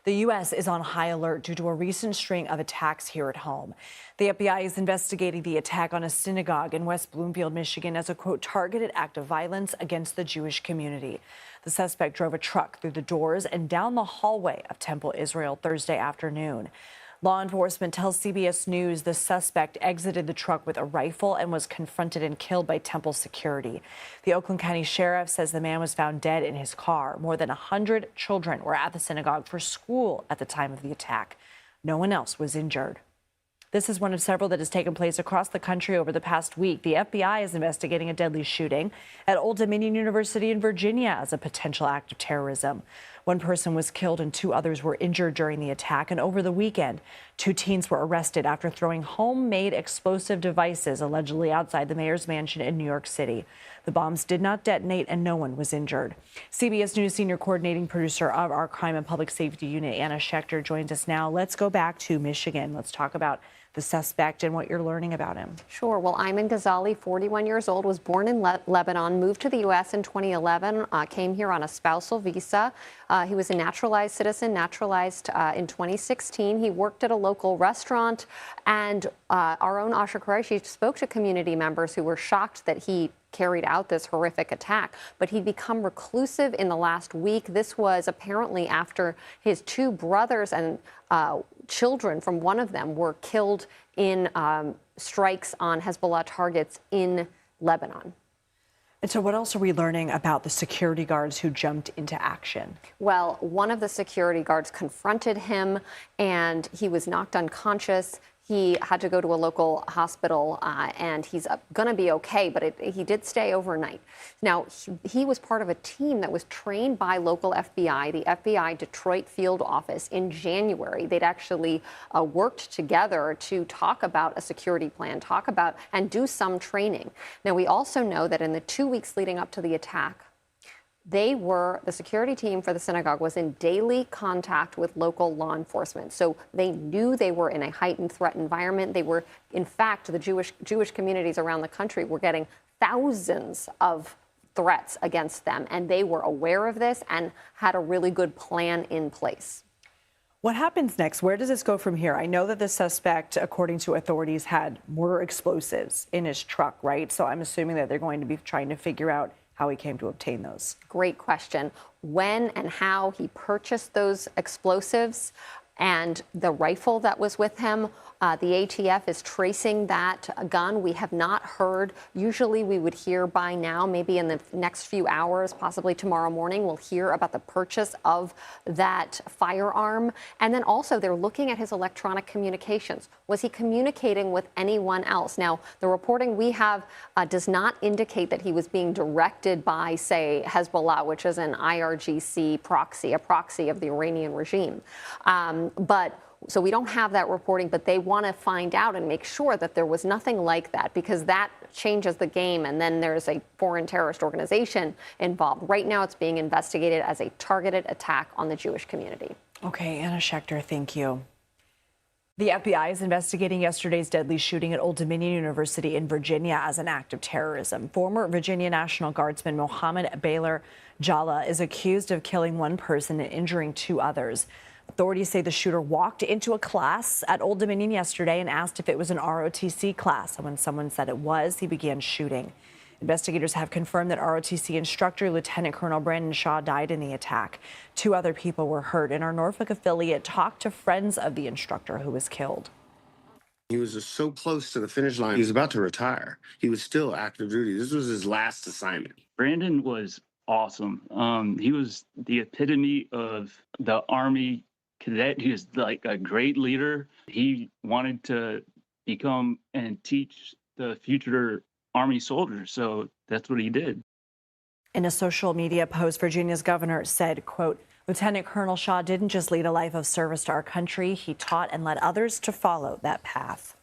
The U.S. is on high alert due to a recent string of attacks here at home. The FBI is investigating the attack on a synagogue in West Bloomfield, Michigan, as a, quote, targeted act of violence against the Jewish community. The suspect drove a truck through the doors and down the hallway of Temple Israel Thursday afternoon. Law enforcement tells CBS News the suspect exited the truck with a rifle and was confronted and killed by Temple security. The Oakland County Sheriff says the man was found dead in his car. More than 100 children were at the synagogue for school at the time of the attack. No one else was injured. This is one of several that has taken place across the country over the past week. The FBI is investigating a deadly shooting at Old Dominion University in Virginia as a potential act of terrorism. One person was killed and 2 others were injured during the attack. And over the weekend, 2 teens were arrested after throwing homemade explosive devices allegedly outside the mayor's mansion in New York City. The bombs did not detonate and no one was injured. CBS News senior coordinating producer of our crime and public safety unit, Anna Schecter, joins us now. Let's go back to Michigan. Let's talk about the suspect and what you're learning about him. Sure. Well, Ayman Ghazali, 41 years old, was born in Lebanon, moved to the U.S. in 2011, came here on a spousal visa. He was a naturalized citizen, naturalized in 2016. He worked at a local restaurant, and our own Asha Qureshi spoke to community members who were shocked that he carried out this horrific attack, but he'd become reclusive in the last week. This was apparently after his 2 brothers and children from one of them were killed in strikes on Hezbollah targets in Lebanon. And so what else are we learning about the security guards who jumped into action? Well, one of the security guards confronted him and he was knocked unconscious. He had to go to a local hospital, and he's going to be okay, but he did stay overnight. Now, he was part of a team that was trained by local FBI, the FBI Detroit field office, in January. They'd actually worked together to talk about a security plan, talk about and do some training. Now, we also know that in the 2 weeks leading up to the attack, the security team for the synagogue was in daily contact with local law enforcement. So they knew they were in a heightened threat environment. They were, in fact, the Jewish communities around the country were getting thousands of threats against them. And they were aware of this and had a really good plan in place. What happens next? Where does this go from here? I know that the suspect, according to authorities, had more explosives in his truck, right? So I'm assuming that they're going to be trying to figure out how he came to obtain those. Great question. When and how he purchased those explosives and the rifle that was with him. The ATF is tracing that gun. We have not heard. Usually we would hear by now, maybe in the next few hours, possibly tomorrow morning, we'll hear about the purchase of that firearm. And then also they're looking at his electronic communications. Was he communicating with anyone else? Now, the reporting we have does not indicate that he was being directed by, say, Hezbollah, which is an IRGC proxy, a proxy of the Iranian regime. So we don't have that reporting, but they want to find out and make sure that there was nothing like that, because that changes the game. And then there's a foreign terrorist organization involved. Right now, it's being investigated as a targeted attack on the Jewish community. Okay, Anna Schecter, thank you. The FBI is investigating yesterday's deadly shooting at Old Dominion University in Virginia as an act of terrorism. Former Virginia National Guardsman Mohammed Baylor Jalla is accused of killing 1 person and injuring 2 others. Authorities say the shooter walked into a class at Old Dominion yesterday and asked if it was an ROTC class. And when someone said it was, he began shooting. Investigators have confirmed that ROTC instructor Lieutenant Colonel Brandon Shaw died in the attack. 2 other people were hurt, and our Norfolk affiliate talked to friends of the instructor who was killed. He was just so close to the finish line. He was about to retire. He was still active duty. This was his last assignment. Brandon was awesome. He was the epitome of the Army cadet. He was like a great leader. He wanted to become and teach the future Army soldiers, so that's what he did. In a social media post, Virginia's governor said, quote, Lieutenant Colonel Shaw didn't just lead a life of service to our country. He taught and led others to follow that path.